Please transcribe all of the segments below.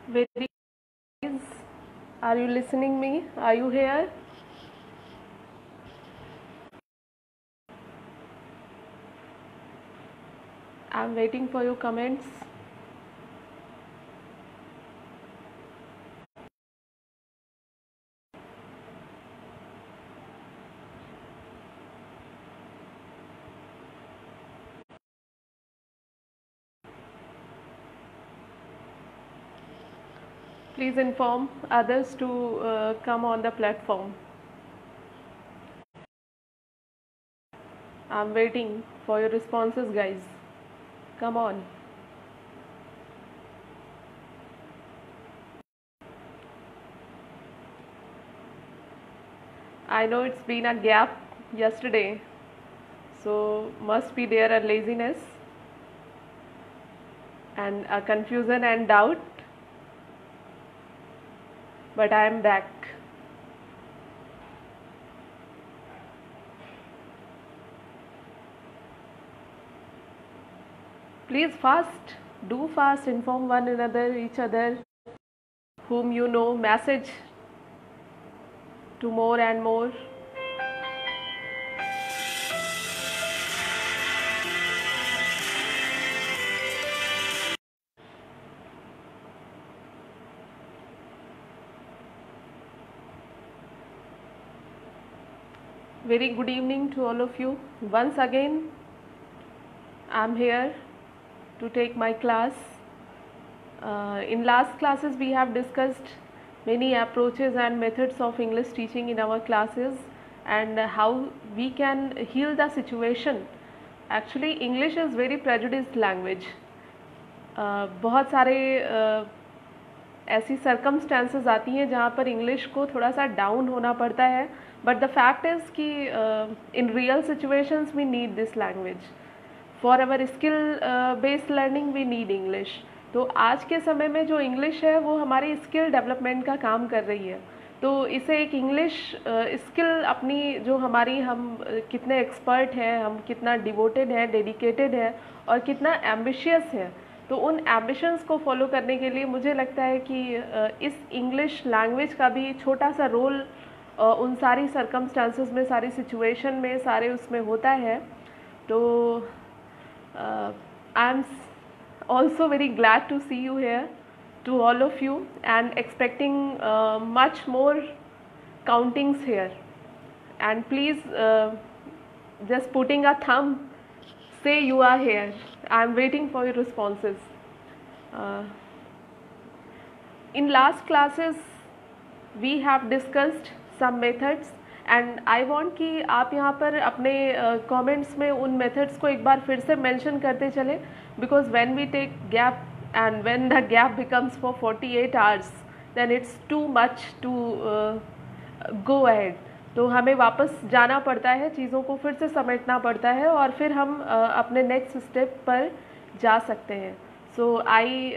Very nice. Are you listening me? Are you here? I'm waiting for your comments. Please inform others to come on the platform. I'm waiting for your responses, guys. Come on. I know it's been a gap yesterday, so must be there a laziness and a confusion and doubt, but I am back. Please do fast, inform one another, each other, whom you know, message to more and more. Very good evening to all of you. Once again, I'm here to take my class. In last classes, we have discussed many approaches and methods of English teaching in our classes and how we can heal the situation. Actually, English is very prejudiced language. बहुत सारे ऐसी circumstances आती हैं जहाँ पर English को थोड़ा सा डाउन होना पड़ता है, बट द फैक्ट इज़ कि in real situations we need this language for our skill based learning, we need English. तो आज के समय में जो इंग्लिश है वो हमारी स्किल डेवलपमेंट का काम कर रही है. तो इसे एक इंग्लिश स्किल अपनी जो हमारी, हम कितने एक्सपर्ट हैं, हम कितना डिवोटेड है, डेडिकेटेड है और कितना एम्बिशियस है, तो उन एम्बिशंस को फॉलो करने के लिए मुझे लगता है कि इस इंग्लिश लैंग्वेज का भी छोटा सा रोल उन सारी सर्कमस्टांसेस में, सारी सिचुएशन में, सारे उसमें होता है. तो I am also very glad to see you here, to all of you, and expecting much more countings here. And please just putting a thumb, say you are here. I am waiting for your responses. In last classes we have discussed some methods and I want कि आप यहाँ पर अपने comments में उन methods को एक बार फिर से mention करते चले, because when we take gap and when the gap becomes for 48 hours then it's too much to go ahead. तो हमें वापस जाना पड़ता है, चीज़ों को फिर से समेटना पड़ता है और फिर हम अपने नेक्स्ट स्टेप पर जा सकते हैं. सो आई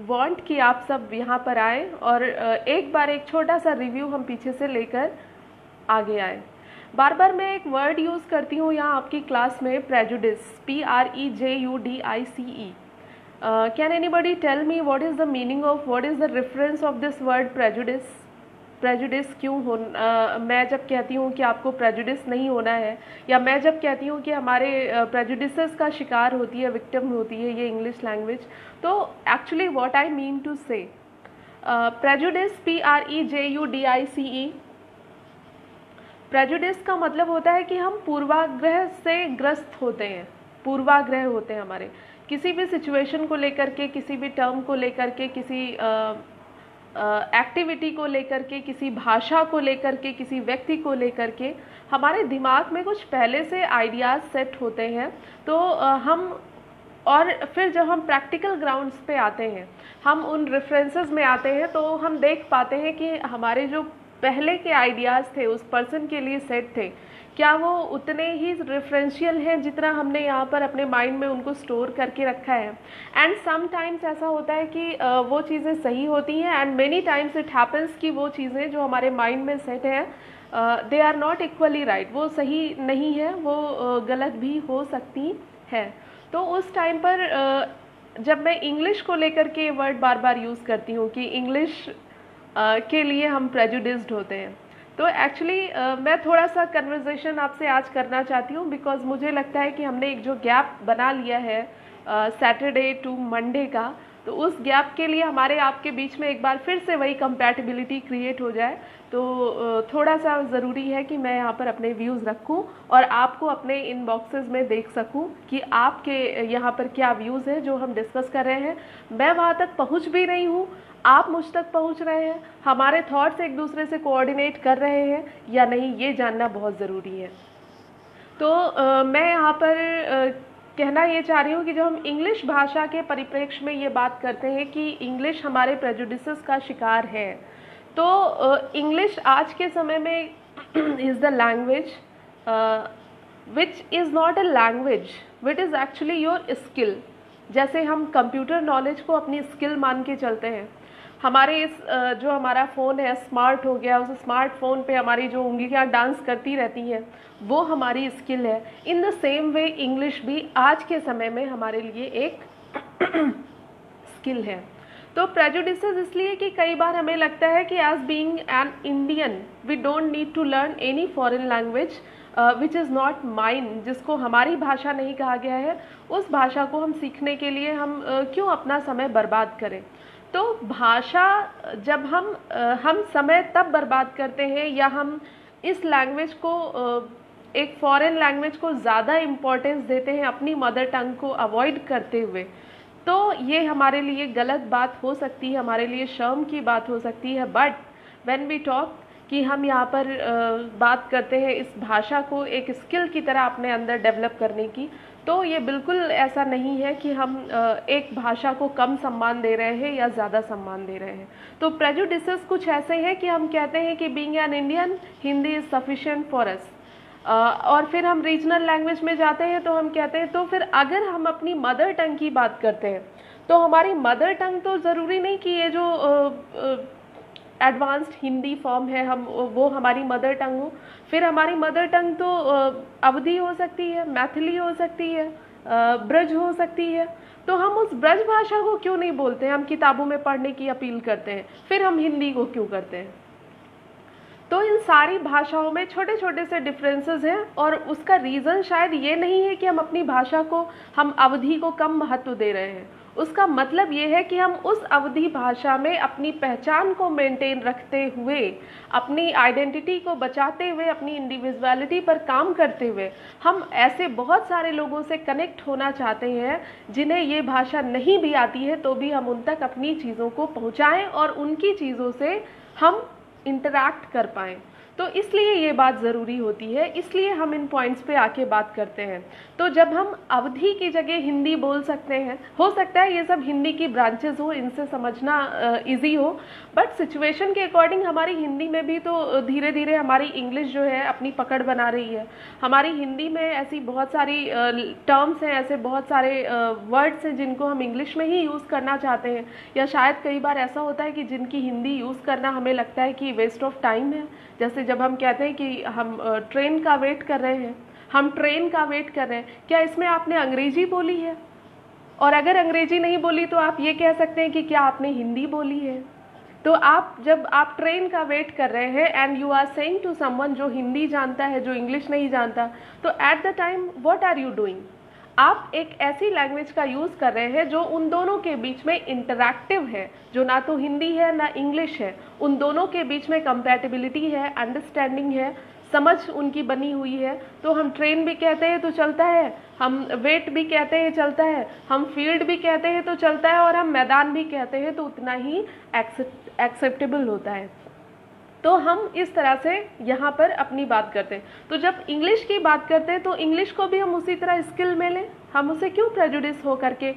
वांट कि आप सब यहाँ पर आए और एक बार एक छोटा सा रिव्यू हम पीछे से लेकर आगे आए. बार बार मैं एक वर्ड यूज़ करती हूँ यहाँ आपकी क्लास में, prejudice, PREJUDICE. Can anybody tell me what is the meaning of, what is the reference of this word prejudice? Prejudice क्यों हो, मैं जब कहती हूँ कि आपको प्रेजुडिस नहीं होना है, या मैं जब कहती हूँ कि हमारे प्रेजुडिसेस का शिकार होती है, विक्टिम होती है ये इंग्लिश लैंग्वेज, तो actually what I mean to say, prejudice, PREJUDICE, prejudice का मतलब होता है कि हम पूर्वाग्रह से ग्रस्त होते हैं, पूर्वाग्रह होते हैं हमारे किसी भी सिचुएशन को लेकर के, किसी भी टर्म को लेकर के, किसी एक्टिविटी को लेकर के, किसी भाषा को लेकर के, किसी व्यक्ति को लेकर के हमारे दिमाग में कुछ पहले से आइडियाज़ सेट होते हैं. तो हम, और फिर जब हम प्रैक्टिकल ग्राउंड्स पे आते हैं, हम उन रेफरेंसेस में आते हैं, तो हम देख पाते हैं कि हमारे जो पहले के आइडियाज़ थे उस पर्सन के लिए सेट थे, क्या वो उतने ही रेफरेंशियल हैं जितना हमने यहाँ पर अपने माइंड में उनको स्टोर करके रखा है. एंड समटाइम्स ऐसा होता है कि वो चीज़ें सही होती हैं and many times it happens कि वो चीज़ें जो हमारे माइंड में सेट हैं they are not equally right, वो सही नहीं है, वो गलत भी हो सकती है. तो उस टाइम पर जब मैं इंग्लिश को लेकर के वर्ड बार बार यूज़ करती हूँ कि इंग्लिश के लिए हम प्रेजुडिस्ड होते हैं, तो एक्चुअली मैं थोड़ा सा कन्वर्सेशन आपसे आज करना चाहती हूँ, बिकॉज मुझे लगता है कि हमने एक जो गैप बना लिया है सैटरडे टू मंडे का, तो उस गैप के लिए हमारे आपके बीच में एक बार फिर से वही कंपैटिबिलिटी क्रिएट हो जाए, तो थोड़ा सा ज़रूरी है कि मैं यहाँ पर अपने व्यूज़ रखूँ और आपको अपने इनबॉक्सेस में देख सकूँ कि आपके यहाँ पर क्या व्यूज़ हैं जो हम डिस्कस कर रहे हैं। मैं वहाँ तक पहुँच भी रही हूँ, आप मुझ तक पहुँच रहे हैं, हमारे थॉट्स एक दूसरे से कोऑर्डिनेट कर रहे हैं या नहीं, ये जानना बहुत ज़रूरी है। तो मैं यहाँ पर कहना ये चाह रही हूँ कि जब हम इंग्लिश भाषा के परिप्रेक्ष्य में ये बात करते हैं कि इंग्लिश हमारे प्रेजुडिसेस का शिकार है, तो इंग्लिश आज के समय में is the language which is not a language, which is actually your skill. जैसे हम कंप्यूटर नॉलेज को अपनी स्किल मान के चलते हैं, हमारे इस जो हमारा फ़ोन है स्मार्ट हो गया, उस स्मार्टफोन पे हमारी जो उंगलियां डांस करती रहती हैं वो हमारी स्किल है। In the same way English भी आज के समय में हमारे लिए एक स्किल है। तो प्रेजुडिसेस इसलिए कि कई बार हमें लगता है कि as being an Indian we don't need to learn any foreign language which is not mine, जिसको हमारी भाषा नहीं कहा गया है, उस भाषा को हम सीखने के लिए हम क्यों अपना समय बर्बाद करें। तो भाषा जब हम समय तब बर्बाद करते हैं या हम इस लैंग्वेज को एक फॉरेन लैंग्वेज को ज़्यादा इम्पोर्टेंस देते हैं अपनी मदर टंग को अवॉइड करते हुए, तो ये हमारे लिए गलत बात हो सकती है, हमारे लिए शर्म की बात हो सकती है। बट व्हेन वी टॉक कि हम यहाँ पर बात करते हैं इस भाषा को एक स्किल की तरह अपने अंदर डेवलप करने की, तो ये बिल्कुल ऐसा नहीं है कि हम एक भाषा को कम सम्मान दे रहे हैं या ज़्यादा सम्मान दे रहे हैं। तो प्रेजुडिसेस कुछ ऐसे हैं कि हम कहते हैं कि being an Indian Hindi is sufficient for us, और फिर हम रीजनल लैंग्वेज में जाते हैं तो हम कहते हैं, तो फिर अगर हम अपनी मदर टंग की बात करते हैं तो हमारी मदर टंग तो ज़रूरी नहीं कि ये जो एडवांस्ड हिंदी फॉर्म है हम वो हमारी मदर टंग हो। फिर हमारी मदर टंग तो अवधी हो सकती है, मैथिली हो सकती है, ब्रज हो सकती है। तो हम उस ब्रज भाषा को क्यों नहीं बोलते हैं? हम किताबों में पढ़ने की अपील करते हैं, फिर हम हिंदी को क्यों करते हैं? तो इन सारी भाषाओं में छोटे छोटे से डिफरेंसेस हैं, और उसका रीज़न शायद ये नहीं है कि हम अपनी भाषा को, हम अवधि को कम महत्व दे रहे हैं। उसका मतलब ये है कि हम उस अवधि भाषा में अपनी पहचान को मेंटेन रखते हुए, अपनी आइडेंटिटी को बचाते हुए, अपनी इंडिविजुअलिटी पर काम करते हुए हम ऐसे बहुत सारे लोगों से कनेक्ट होना चाहते हैं जिन्हें ये भाषा नहीं भी आती है, तो भी हम उन तक अपनी चीज़ों को पहुँचाएँ और उनकी चीज़ों से हम इंटरैक्ट कर पाएँ। तो इसलिए ये बात ज़रूरी होती है, इसलिए हम इन पॉइंट्स पे आके बात करते हैं। तो जब हम अवधि की जगह हिंदी बोल सकते हैं, हो सकता है ये सब हिंदी की ब्रांचेस हो, इनसे समझना इजी हो, बट सिचुएशन के अकॉर्डिंग हमारी हिंदी में भी तो धीरे धीरे हमारी इंग्लिश जो है अपनी पकड़ बना रही है। हमारी हिंदी में ऐसी बहुत सारी टर्म्स हैं, ऐसे बहुत सारे वर्ड्स हैं जिनको हम इंग्लिश में ही यूज़ करना चाहते हैं, या शायद कई बार ऐसा होता है कि जिनकी हिंदी यूज़ करना हमें लगता है कि वेस्ट ऑफ टाइम है। जैसे जब हम कहते हैं कि हम ट्रेन का वेट कर रहे हैं, हम ट्रेन का वेट कर रहे हैं, क्या इसमें आपने अंग्रेजी बोली है? और अगर अंग्रेजी नहीं बोली तो आप ये कह सकते हैं कि क्या आपने हिंदी बोली है? तो आप जब आप ट्रेन का वेट कर रहे हैं and you are saying to someone जो हिंदी जानता है, जो इंग्लिश नहीं जानता, तो at the time what are you doing? आप एक ऐसी लैंग्वेज का यूज़ कर रहे हैं जो उन दोनों के बीच में इंटरैक्टिव है, जो ना तो हिंदी है ना इंग्लिश है, उन दोनों के बीच में कंपैटिबिलिटी है, अंडरस्टैंडिंग है, समझ उनकी बनी हुई है। तो हम ट्रेन भी कहते हैं तो चलता है, हम वेट भी कहते हैं चलता है, हम फील्ड भी कहते हैं तो चलता है, और हम मैदान भी कहते हैं तो उतना ही एक्सेप्टेबल होता है। तो हम इस तरह से यहाँ पर अपनी बात करते हैं। तो जब इंग्लिश की बात करते हैं तो इंग्लिश को भी हम उसी तरह स्किल में लें, हम उसे क्यों प्रेजुडिस हो करके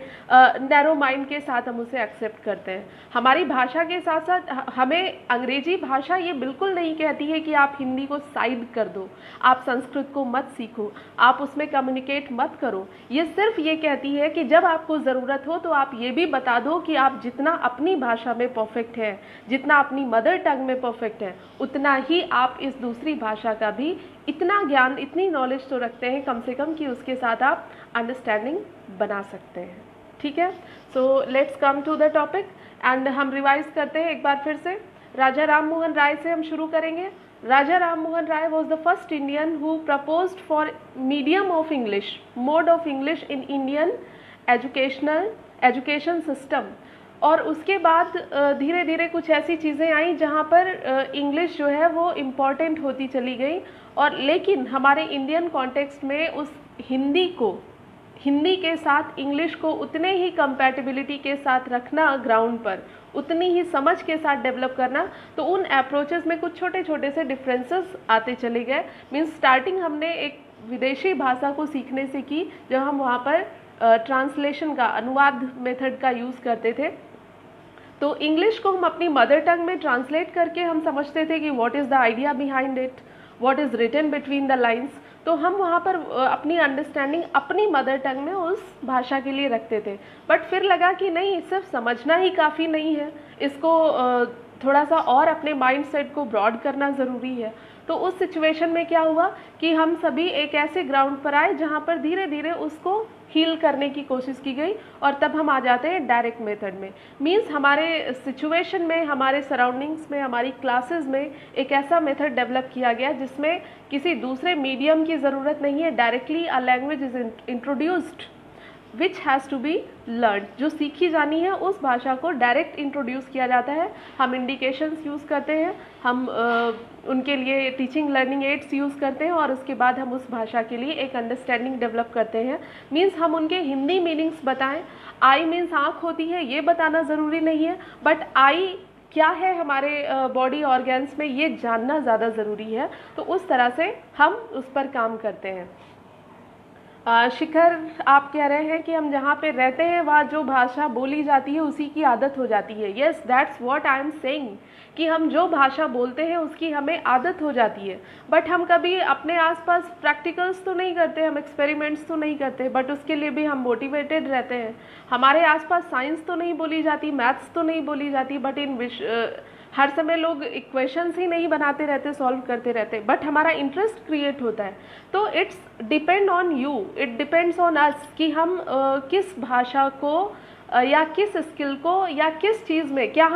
नैरो माइंड के साथ हम उसे एक्सेप्ट करते हैं? हमारी भाषा के साथ साथ हमें अंग्रेजी भाषा ये बिल्कुल नहीं कहती है कि आप हिंदी को साइड कर दो, आप संस्कृत को मत सीखो, आप उसमें कम्युनिकेट मत करो। ये सिर्फ ये कहती है कि जब आपको ज़रूरत हो तो आप ये भी बता दो कि आप जितना अपनी भाषा में परफेक्ट है, जितना अपनी मदर टंग में परफेक्ट है, उतना ही आप इस दूसरी भाषा का भी इतना ज्ञान, इतनी नॉलेज तो रखते हैं कम से कम कि उसके साथ आप अंडरस्टैंडिंग बना सकते हैं। ठीक है, so let's come to the topic and हम रिवाइज करते हैं एक बार फिर से। राजा राम मोहन राय से हम शुरू करेंगे। Raja Ram Mohan Roy was the first Indian who proposed for medium of English, mode of English in Indian education system. और उसके बाद धीरे धीरे कुछ ऐसी चीज़ें आई जहाँ पर इंग्लिश जो है वो इम्पॉर्टेंट होती चली गई, और लेकिन हमारे इंडियन कॉन्टेक्स्ट में उस हिंदी के साथ इंग्लिश को उतने ही कंपैटिबिलिटी के साथ रखना ग्राउंड पर, उतनी ही समझ के साथ डेवलप करना, तो उन अप्रोचेस में कुछ छोटे छोटे से डिफरेंसेस आते चले गए। मीन्स स्टार्टिंग हमने एक विदेशी भाषा को सीखने से की, जब हम वहाँ पर ट्रांसलेशन का, अनुवाद मेथड का यूज़ करते थे, तो इंग्लिश को हम अपनी मदर टंग में ट्रांसलेट करके हम समझते थे कि what is the idea behind it, what is written between the lines. तो हम वहाँ पर अपनी अंडरस्टैंडिंग अपनी मदर टंग में उस भाषा के लिए रखते थे। बट फिर लगा कि नहीं, सिर्फ समझना ही काफ़ी नहीं है, इसको थोड़ा सा और अपने माइंड सेट को ब्रॉड करना ज़रूरी है। तो उस सिचुएशन में क्या हुआ कि हम सभी एक ऐसे ग्राउंड पर आए जहाँ पर धीरे धीरे उसको हील करने की कोशिश की गई, और तब हम आ जाते हैं डायरेक्ट मेथड में। मीन्स हमारे सिचुएशन में, हमारे सराउंडिंग्स में, हमारी क्लासेस में एक ऐसा मेथड डेवलप किया गया जिसमें किसी दूसरे मीडियम की ज़रूरत नहीं है। Directly a language is introduced which has to be learn. जो सीखी जानी है उस भाषा को डायरेक्ट इंट्रोड्यूस किया जाता है। हम इंडिकेशंस यूज़ करते हैं, हम उनके लिए टीचिंग लर्निंग एड्स यूज़ करते हैं, और उसके बाद हम उस भाषा के लिए एक अंडरस्टैंडिंग डेवलप करते हैं। मीन्स हम उनके हिंदी मीनिंग्स बताएं। आई मीन्स आँख होती है, ये बताना ज़रूरी नहीं है, बट आई क्या है हमारे बॉडी ऑर्गन्स में, ये जानना ज़्यादा ज़रूरी है। तो उस तरह से हम उस पर काम करते हैं। शिखर, आप कह रहे हैं कि हम जहाँ पे रहते हैं वहाँ जो भाषा बोली जाती है उसी की आदत हो जाती है। Yes, that's what I am saying, कि हम जो भाषा बोलते हैं उसकी हमें आदत हो जाती है। बट हम कभी अपने आसपास प्रैक्टिकल्स तो नहीं करते, हम एक्सपेरिमेंट्स तो नहीं करते, बट उसके लिए भी हम मोटिवेटेड रहते हैं। हमारे आसपास साइंस तो नहीं बोली जाती, मैथ्स तो नहीं बोली जाती, बट हर समय लोग इक्वेशंस ही नहीं बनाते रहते, सॉल्व करते रहते, बट हमारा इंटरेस्ट क्रिएट होता है। तो it's depend on you, it depends on us कि हम किस भाषा को या किस स्किल को या किस चीज़ में, क्या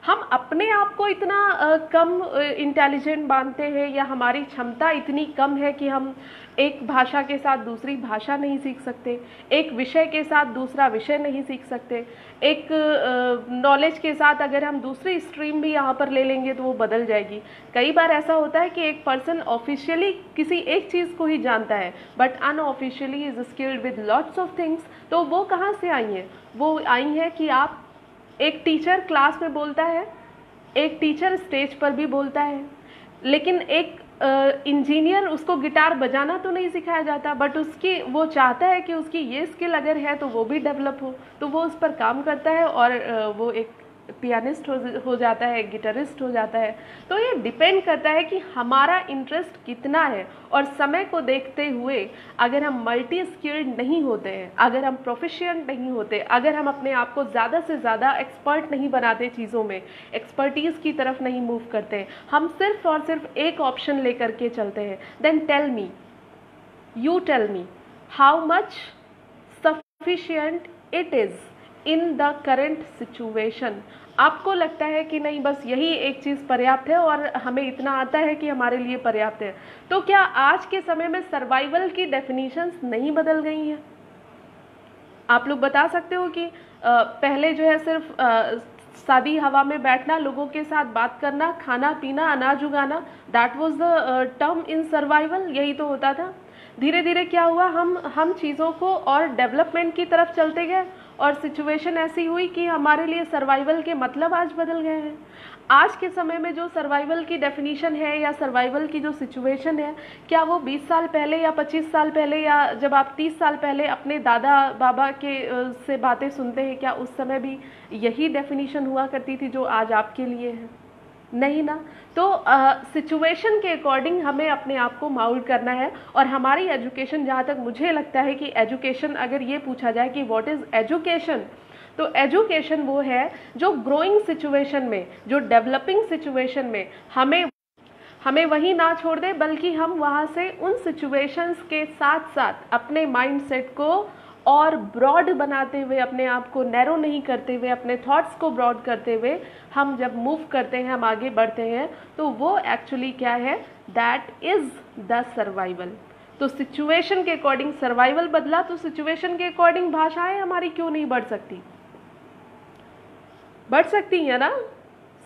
हम अपने आप को इतना कम इंटेलिजेंट मानते हैं, या हमारी क्षमता इतनी कम है कि हम एक भाषा के साथ दूसरी भाषा नहीं सीख सकते, एक विषय के साथ दूसरा विषय नहीं सीख सकते, एक नॉलेज के साथ अगर हम दूसरी स्ट्रीम भी यहाँ पर ले लेंगे तो वो बदल जाएगी। कई बार ऐसा होता है कि एक पर्सन ऑफिशियली किसी एक चीज़ को ही जानता है, but unofficially is skilled with lots of things. तो वो कहाँ से आई हैं? वो आई हैं कि आप, एक टीचर क्लास में बोलता है, एक टीचर स्टेज पर भी बोलता है, लेकिन एक इंजीनियर, उसको गिटार बजाना तो नहीं सिखाया जाता, बट वो चाहता है कि उसकी ये स्किल अगर है तो वो भी डेवलप हो, तो वो उस पर काम करता है और वो एक पियानिस्ट हो जाता है, गिटारिस्ट हो जाता है। तो ये डिपेंड करता है कि हमारा इंटरेस्ट कितना है, और समय को देखते हुए अगर हम मल्टी स्किल्ड नहीं होते हैं, अगर हम प्रोफिशिएंट नहीं होते, अगर हम अपने आप को ज़्यादा से ज़्यादा एक्सपर्ट नहीं बनाते, चीज़ों में एक्सपर्टीज़ की तरफ नहीं मूव करते, हम सिर्फ और सिर्फ एक ऑप्शन लेकर के चलते हैं, then you tell me how much sufficient it is in the current situation. आपको लगता है कि नहीं, बस यही एक चीज़ पर्याप्त है और हमें इतना आता है कि हमारे लिए पर्याप्त है, तो क्या आज के समय में सर्वाइवल की डेफिनेशंस नहीं बदल गई हैं? आप लोग बता सकते हो कि पहले जो है सिर्फ सादी हवा में बैठना, लोगों के साथ बात करना, खाना पीना, अनाज उगाना, that was the term in survival, यही तो होता था। धीरे धीरे क्या हुआ, हम चीज़ों को और डेवलपमेंट की तरफ चलते गए, और सिचुएशन ऐसी हुई कि हमारे लिए सर्वाइवल के मतलब आज बदल गए हैं। आज के समय में जो सर्वाइवल की डेफिनीशन है या सर्वाइवल की जो सिचुएशन है, क्या वो 20 साल पहले या 25 साल पहले या जब आप 30 साल पहले अपने दादा बाबा के से बातें सुनते हैं, क्या उस समय भी यही डेफिनीशन हुआ करती थी जो आज आपके लिए है? नहीं ना। तो सिचुएशन के अकॉर्डिंग हमें अपने आप को माउल्ड करना है। और हमारी एजुकेशन, जहाँ तक मुझे लगता है कि एजुकेशन, अगर ये पूछा जाए कि व्हाट इज़ एजुकेशन, तो एजुकेशन वो है जो ग्रोइंग सिचुएशन में, जो डेवलपिंग सिचुएशन में हमें वहीं ना छोड़ दे, बल्कि हम वहाँ से उन सिचुएशंस के साथ साथ अपने माइंड सेट को और ब्रॉड बनाते हुए, अपने आप को नैरो नहीं करते हुए, अपने थॉट्स को ब्रॉड करते हुए हम जब मूव करते हैं, हम आगे बढ़ते हैं, तो वो एक्चुअली क्या है, दैट इज द सर्वाइवल। तो सिचुएशन के अकॉर्डिंग सर्वाइवल बदला, तो सिचुएशन के अकॉर्डिंग भाषाएं हमारी क्यों नहीं बढ़ सकती? बढ़ सकती है ना।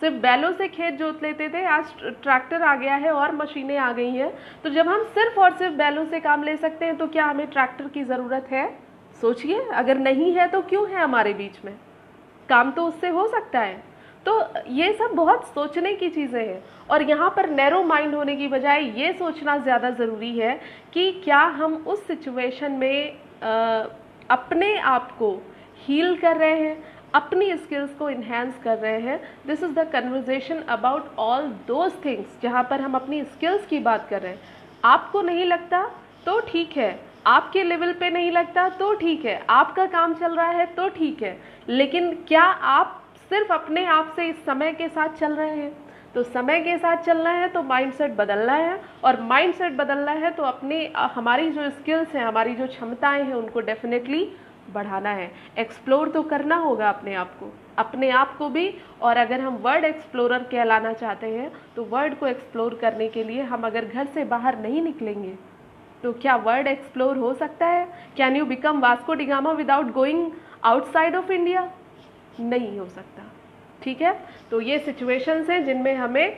सिर्फ बैलों से खेत जोत लेते थे, आज ट्रैक्टर आ गया है और मशीनें आ गई हैं। तो जब हम सिर्फ और सिर्फ बैलों से काम ले सकते हैं, तो क्या हमें ट्रैक्टर की ज़रूरत है? सोचिए, अगर नहीं है तो क्यों है हमारे बीच में? काम तो उससे हो सकता है। तो ये सब बहुत सोचने की चीज़ें हैं, और यहाँ पर नैरो माइंड होने की बजाय ये सोचना ज़्यादा ज़रूरी है कि क्या हम उस सिचुएशन में अपने आप को हील कर रहे हैं, अपनी स्किल्स को इन्हेंस कर रहे हैं। This is the conversation about all those things, जहाँ पर हम अपनी स्किल्स की बात कर रहे हैं। आपको नहीं लगता तो ठीक है, आपके लेवल पे नहीं लगता तो ठीक है, आपका काम चल रहा है तो ठीक है, लेकिन क्या आप सिर्फ अपने आप से इस समय के साथ चल रहे हैं? तो समय के साथ चलना है तो माइंडसेट बदलना है, और माइंडसेट बदलना है तो अपने हमारी जो स्किल्स हैं, हमारी जो क्षमताएं हैं, उनको डेफिनेटली बढ़ाना है। एक्सप्लोर तो करना होगा अपने आप को भी। और अगर हम वर्ल्ड एक्सप्लोरर कहलाना चाहते हैं, तो वर्ल्ड को एक्सप्लोर करने के लिए हम अगर घर से बाहर नहीं निकलेंगे, तो क्या वर्ल्ड एक्सप्लोर हो सकता है? Can you become Vasco D gamma without going outside of India? नहीं हो सकता। ठीक है, तो ये सिचुएशंस हैं जिनमें हमें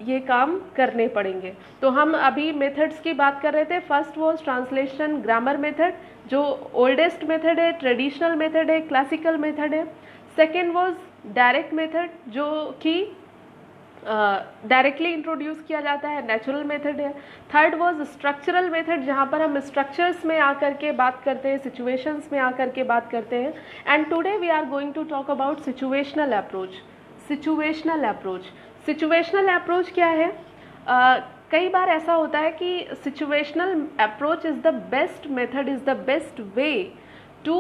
ये काम करने पड़ेंगे। तो हम अभी मेथड्स की बात कर रहे थे। First was translation grammar method, जो ओल्डेस्ट मेथड है, ट्रेडिशनल मेथड है, क्लासिकल मेथड है। सेकेंड वॉज डायरेक्ट मेथड, जो कि डायरेक्टली इंट्रोड्यूस किया जाता है, नेचुरल मेथड है। थर्ड वॉज स्ट्रक्चरल मेथड, जहाँ पर हम स्ट्रक्चर्स में आकर के बात करते हैं, सिचुएशंस में आकर के बात करते हैं। And today we are going to talk about situational approach. Situational approach क्या है? कई बार ऐसा होता है कि situational approach is the best method, is the best way to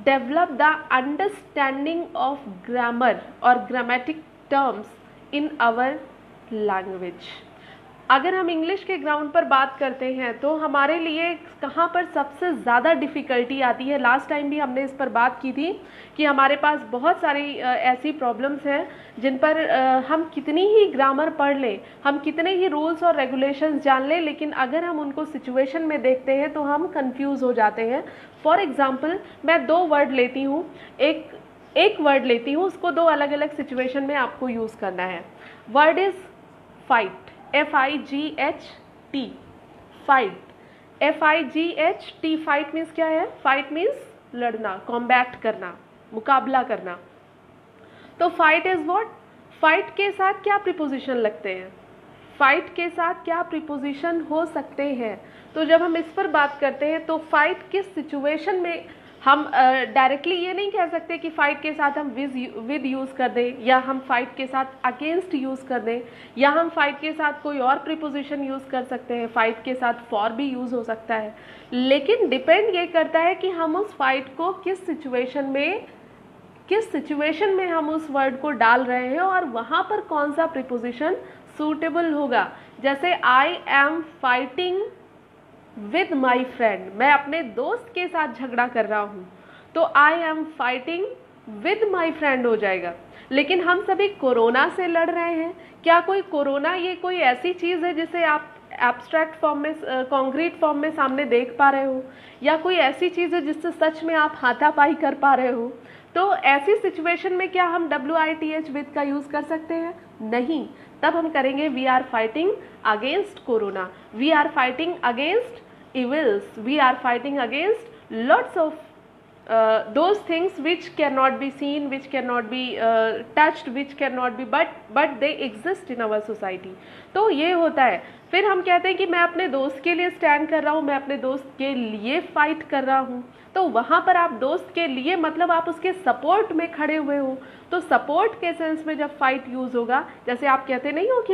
develop the understanding of grammar और grammatic terms in our language. अगर हम इंग्लिश के ग्राउंड पर बात करते हैं, तो हमारे लिए कहाँ पर सबसे ज़्यादा डिफ़िकल्टी आती है? लास्ट टाइम भी हमने इस पर बात की थी कि हमारे पास बहुत सारी ऐसी प्रॉब्लम्स हैं जिन पर हम कितनी ही ग्रामर पढ़ लें, हम कितने ही रूल्स और रेगुलेशंस जान लें, लेकिन अगर हम उनको सिचुएशन में देखते हैं तो हम कंफ्यूज हो जाते हैं। फॉर एग्ज़ाम्पल, मैं दो वर्ड लेती हूँ, एक वर्ड लेती हूँ, उसको दो अलग अलग सिचुएशन में आपको यूज़ करना है। Word is fight, FIGHT, fight, FIGHT। Fight means क्या है? फाइट मीन्स लड़ना, कॉम्बैट करना, मुकाबला करना। तो फाइट इज व्हाट? फाइट के साथ क्या प्रीपोजिशन लगते हैं? फाइट के साथ क्या प्रीपोजिशन हो सकते हैं? तो जब हम इस पर बात करते हैं, तो फाइट किस सिचुएशन में, हम डायरेक्टली ये नहीं कह सकते कि फाइट के साथ हम विद यूज़ कर दें, या हम फाइट के साथ अगेंस्ट यूज़ कर दें, या हम फाइट के साथ कोई और प्रीपोजिशन यूज़ कर सकते हैं। फाइट के साथ फॉर भी यूज़ हो सकता है, लेकिन डिपेंड ये करता है कि हम उस फाइट को किस सिचुएशन में हम उस वर्ड को डाल रहे हैं, और वहाँ पर कौन सा प्रीपोजिशन सूटेबल होगा। जैसे I am fighting with my friend, मैं अपने दोस्त के साथ झगड़ा कर रहा हूँ, तो I am fighting with my friend हो जाएगा। लेकिन हम सभी कोरोना से लड़ रहे हैं। क्या कोई कोरोना ये कोई ऐसी चीज़ है जिसे आप एब्स्ट्रैक्ट फॉर्म में, कॉन्क्रीट फॉर्म में सामने देख पा रहे हो, या कोई ऐसी चीज़ है जिससे सच में आप हाथापाई कर पा रहे हो? तो ऐसी सिचुएशन में क्या हम WITH विद का यूज़ कर सकते हैं? नहीं। तब हम करेंगे we are fighting against corona, we are fighting against evils, we are fighting against lots of those things which cannot be seen, which cannot be touched, which cannot be, but they exist in our society। तो ये होता है। फिर हम कहते हैं कि मैं अपने दोस्त के लिए स्टैंड कर रहा हूँ, मैं अपने दोस्त के लिए फाइट कर रहा हूँ। तो वहाँ पर आप दोस्त के लिए मतलब आप उसके सपोर्ट में खड़े हुए हो। तो सपोर्ट के सेंस में जब फाइट यूज़ होगा, जैसे आप कहते नहीं हो कि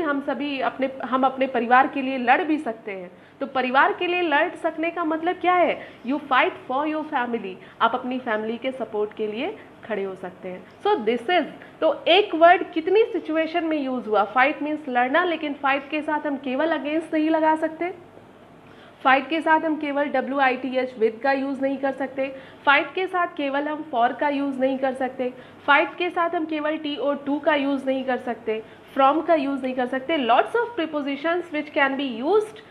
हम अपने परिवार के लिए लड़ भी सकते हैं, तो परिवार के लिए लड़ सकने का मतलब क्या है? You fight for your family, आप अपनी फैमिली के सपोर्ट के लिए खड़े हो सकते हैं। सो दिस इज, तो एक वर्ड कितनी सिचुएशन में यूज हुआ? फाइट मीन्स लड़ना, लेकिन फाइट के साथ हम केवल अगेंस्ट नहीं लगा सकते। फाइट के साथ हम केवल WITH विद का यूज़ नहीं कर सकते, फाइट के साथ केवल हम फॉर का यूज़ नहीं कर सकते, फाइट के साथ हम केवल TO2 का यूज़ नहीं कर सकते, फ्रॉम का यूज़ नहीं कर सकते. Lots of prepositions which can be used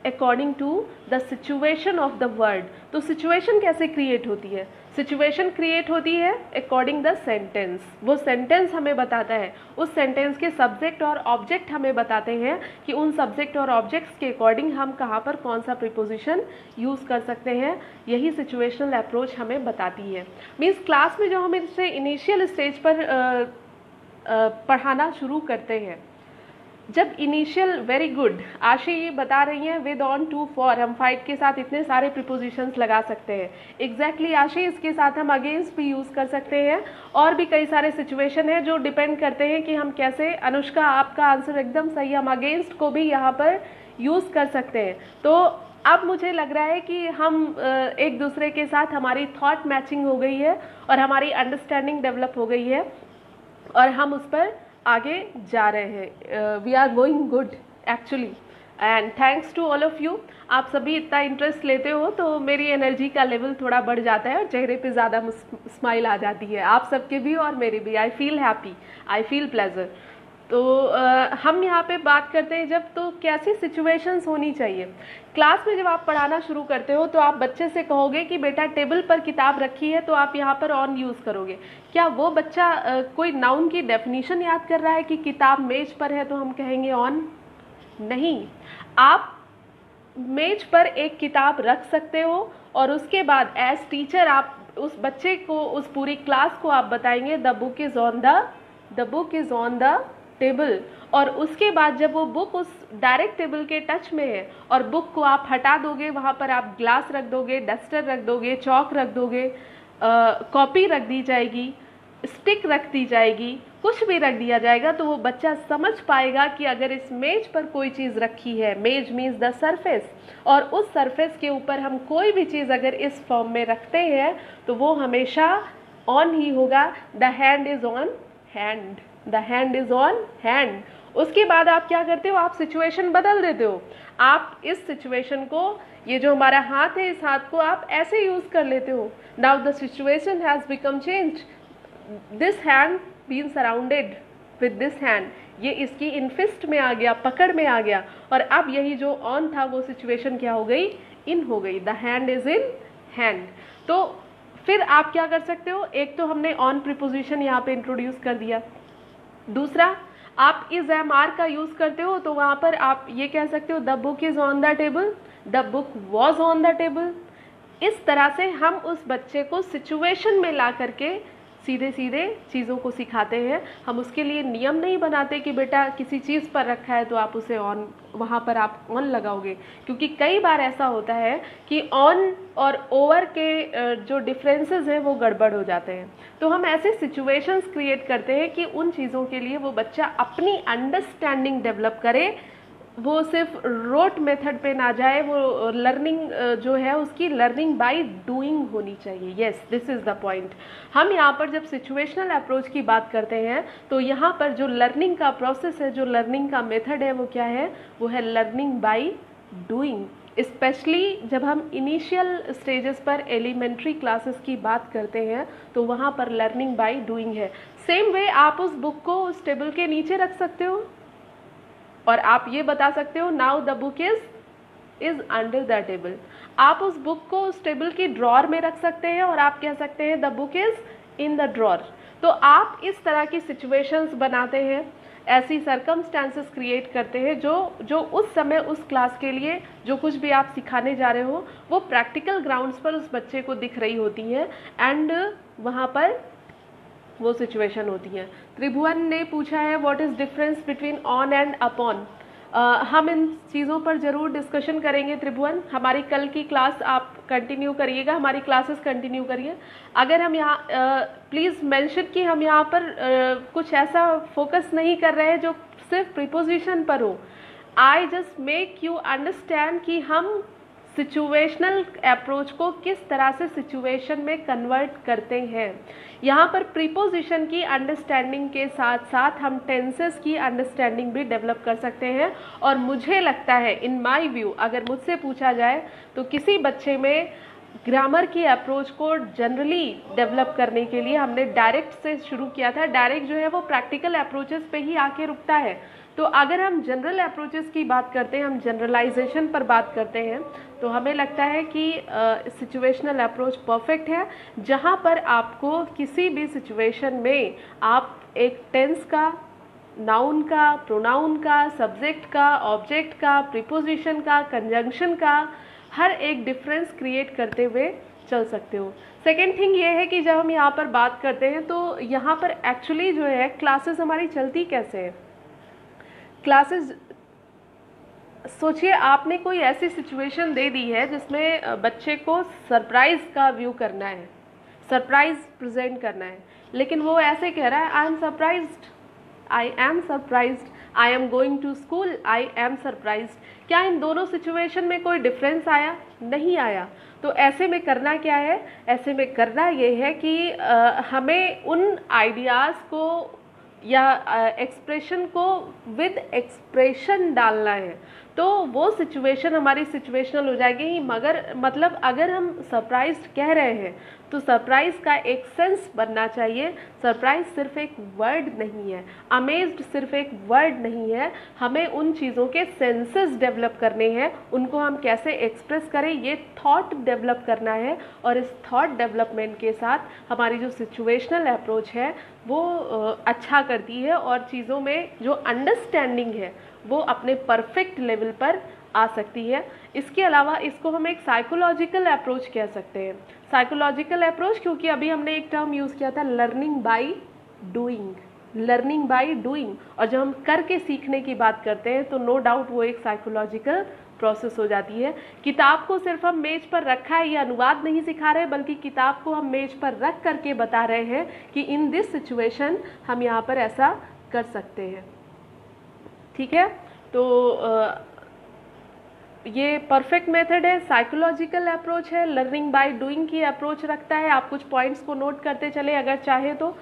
according to the situation of the word. तो सिचुएशन कैसे क्रिएट होती है? सिचुएशन क्रिएट होती है अकॉर्डिंग द सेंटेंस. वो सेंटेंस हमें बताता है, उस सेंटेंस के सब्जेक्ट और ऑब्जेक्ट हमें बताते हैं कि उन सब्जेक्ट और ऑब्जेक्ट्स के अकॉर्डिंग हम कहाँ पर कौन सा प्रीपोजिशन यूज़ कर सकते हैं. यही सिचुएशनल अप्रोच हमें बताती है. मीन्स क्लास में जो हम इसे इनिशियल स्टेज पर पढ़ाना शुरू करते हैं, जब इनिशियल वेरी गुड आशी ये बता रही हैं विद ऑन टू फॉर, हम फाइट के साथ इतने सारे प्रीपोजिशंस लगा सकते हैं. एग्जैक्टली आशी, इसके साथ हम अगेंस्ट भी यूज़ कर सकते हैं. और भी कई सारे सिचुएशन है जो डिपेंड करते हैं कि हम कैसे. अनुष्का, आपका आंसर एकदम सही, हम अगेंस्ट को भी यहाँ पर यूज़ कर सकते हैं. तो अब मुझे लग रहा है कि हम एक दूसरे के साथ हमारी थॉट मैचिंग हो गई है और हमारी अंडरस्टैंडिंग डेवलप हो गई है और हम उस पर आगे जा रहे हैं. We are going good actually, and thanks to all of you. आप सभी इतना इंटरेस्ट लेते हो तो मेरी एनर्जी का लेवल थोड़ा बढ़ जाता है और चेहरे पे ज़्यादा स्माइल आ जाती है, आप सबके भी और मेरी भी. I feel happy, I feel pleasure. तो हम यहाँ पे बात करते हैं जब, तो कैसी सिचुएशंस होनी चाहिए. क्लास में जब आप पढ़ाना शुरू करते हो तो आप बच्चे से कहोगे कि बेटा टेबल पर किताब रखी है, तो आप यहाँ पर ऑन यूज़ करोगे. क्या वो बच्चा कोई नाउन की डेफिनेशन याद कर रहा है कि किताब मेज पर है तो हम कहेंगे ऑन? नहीं. आप मेज पर एक किताब रख सकते हो और उसके बाद एज टीचर आप उस बच्चे को, उस पूरी क्लास को आप बताएंगे the book is on the table. और उसके बाद जब वो बुक उस डायरेक्ट टेबल के टच में है और बुक को आप हटा दोगे, वहाँ पर आप ग्लास रख दोगे, डस्टर रख दोगे, चौक रख दोगे, कॉपी रख दी जाएगी, स्टिक रख दी जाएगी, कुछ भी रख दिया जाएगा, तो वो बच्चा समझ पाएगा कि अगर इस मेज पर कोई चीज़ रखी है, मेज मीन्स द सरफेस, और उस सरफेस के ऊपर हम कोई भी चीज़ अगर इस फॉर्म में रखते हैं तो वो हमेशा ऑन ही होगा. The hand is on hand, the hand is on hand. उसके बाद आप क्या करते हो? आप सिचुएशन बदल देते हो. आप इस सिचुएशन को, ये जो हमारा हाथ है, इस हाथ को आप ऐसे यूज़ कर लेते हो. Now the situation has become change. This hand been surrounded with this hand, ये इसकी इनफिस्ट में आ गया, पकड़ में आ गया, और अब यही जो ऑन था वो सिचुएशन क्या हो गई? इन हो गई. The hand is in hand. तो फिर आप क्या कर सकते हो? एक तो हमने ऑन प्रीपोजिशन यहाँ पे इंट्रोड्यूस कर दिया. दूसरा, आप इज एम आर का यूज़ करते हो तो वहाँ पर आप ये कह सकते हो the book is on the table, the book was on the table. इस तरह से हम उस बच्चे को सिचुएशन में ला करके सीधे सीधे चीज़ों को सिखाते हैं. हम उसके लिए नियम नहीं बनाते कि बेटा किसी चीज़ पर रखा है तो आप उसे ऑन, वहाँ पर आप ऑन लगाओगे, क्योंकि कई बार ऐसा होता है कि ऑन और ओवर के जो डिफरेंसेस हैं वो गड़बड़ हो जाते हैं. तो हम ऐसे सिचुएशंस क्रिएट करते हैं कि उन चीज़ों के लिए वो बच्चा अपनी अंडरस्टैंडिंग डेवलप करे, वो सिर्फ रोट मेथड पे ना जाए. वो लर्निंग जो है उसकी लर्निंग बाय डूइंग होनी चाहिए. Yes, this is the point. हम यहाँ पर जब सिचुएशनल अप्रोच की बात करते हैं तो यहाँ पर जो लर्निंग का प्रोसेस है, जो लर्निंग का मेथड है, वो क्या है? वो है लर्निंग बाय डूइंग. स्पेशली जब हम इनिशियल स्टेजेस पर एलिमेंट्री क्लासेस की बात करते हैं तो वहाँ पर लर्निंग बाय डूइंग है. सेम वे आप उस बुक को उस टेबल के नीचे रख सकते हो और आप ये बता सकते हो now the book is under the table. आप उस बुक को उस टेबल की ड्रॉर में रख सकते हैं और आप कह सकते हैं the book is in the drawer. तो आप इस तरह की सिचुएशंस बनाते हैं, ऐसी सर्कमस्टांसेस क्रिएट करते हैं जो उस समय उस क्लास के लिए जो कुछ भी आप सिखाने जा रहे हो वो प्रैक्टिकल ग्राउंड्स पर उस बच्चे को दिख रही होती है एंड वहाँ पर वो सिचुएशन होती है. त्रिभुवन ने पूछा है what is difference between on and upon. हम इन चीज़ों पर ज़रूर डिस्कशन करेंगे त्रिभुवन. हमारी कल की क्लास आप कंटिन्यू करिएगा, हमारी क्लासेस कंटिन्यू करिए. अगर हम यहाँ प्लीज़ मेंशन कि हम यहाँ पर कुछ ऐसा फोकस नहीं कर रहे हैं जो सिर्फ प्रीपोजिशन पर हो. I just make you understand कि हम सिचुएशनल अप्रोच को किस तरह से सिचुएशन में कन्वर्ट करते हैं। यहाँ पर प्रीपोजिशन की अंडरस्टैंडिंग के साथ साथ हम टेंसेस की अंडरस्टैंडिंग भी डेवलप कर सकते हैं। और मुझे लगता है, इन माय व्यू, अगर मुझसे पूछा जाए तो किसी बच्चे में ग्रामर की अप्रोच को जनरली डेवलप करने के लिए हमने डायरेक्ट से शुरू किया था। डायरेक्ट जो है वो प्रैक्टिकल अप्रोचेस पे ही आके रुकता है। तो अगर हम जनरल अप्रोचेस की बात करते हैं, हम जनरलाइजेशन पर बात करते हैं, तो हमें लगता है कि सिचुएशनल अप्रोच परफेक्ट है, जहाँ पर आपको किसी भी सिचुएशन में आप एक टेंस का, नाउन का, प्रोनाउन का, सब्जेक्ट का, ऑब्जेक्ट का, प्रीपोजिशन का, कंजंक्शन का हर एक डिफरेंस क्रिएट करते हुए चल सकते हो। सेकेंड थिंग ये है कि जब हम यहाँ पर बात करते हैं तो यहाँ पर एक्चुअली जो है क्लासेस हमारी चलती कैसे है। क्लासेस, सोचिए आपने कोई ऐसी सिचुएशन दे दी है जिसमें बच्चे को सरप्राइज का व्यू करना है, सरप्राइज प्रेजेंट करना है, लेकिन वो ऐसे कह रहा है I am surprised, I am surprised, I am going to school, I am surprised. क्या इन दोनों सिचुएशन में कोई डिफरेंस आया? नहीं आया। तो ऐसे में करना क्या है? ऐसे में करना ये है कि हमें उन आइडियाज़ को या एक्सप्रेशन को विद एक्सप्रेशन डालना है, तो वो सिचुएशन हमारी सिचुएशनल हो जाएगी। मगर मतलब अगर हम सरप्राइज्ड कह रहे हैं तो सरप्राइज का एक सेंस बनना चाहिए। सरप्राइज सिर्फ एक वर्ड नहीं है, अमेज्ड सिर्फ एक वर्ड नहीं है, हमें उन चीज़ों के सेंसेस डेवलप करने हैं, उनको हम कैसे एक्सप्रेस करें ये थॉट डेवलप करना है। और इस थॉट डेवलपमेंट के साथ हमारी जो सिचुएशनल अप्रोच है वो अच्छा करती है और चीज़ों में जो अंडरस्टैंडिंग है वो अपने परफेक्ट लेवल पर आ सकती है। इसके अलावा इसको हम एक साइकोलॉजिकल अप्रोच कह सकते हैं। साइकोलॉजिकल अप्रोच, क्योंकि अभी हमने एक टर्म यूज़ किया था learning by doing, learning by doing, और जब हम करके सीखने की बात करते हैं तो नो डाउट वो एक साइकोलॉजिकल प्रोसेस हो जाती है। किताब को सिर्फ हम मेज पर रखा है, ये अनुवाद नहीं सिखा रहे, बल्कि किताब को हम मेज पर रख करके बता रहे हैं कि इन दिस सिचुएशन हम यहाँ पर ऐसा कर सकते हैं। ठीक है, तो ये परफेक्ट मेथड है, साइकोलॉजिकल अप्रोच है, लर्निंग बाय डूइंग की अप्रोच रखता है। आप कुछ पॉइंट्स को नोट करते चले अगर चाहे तो।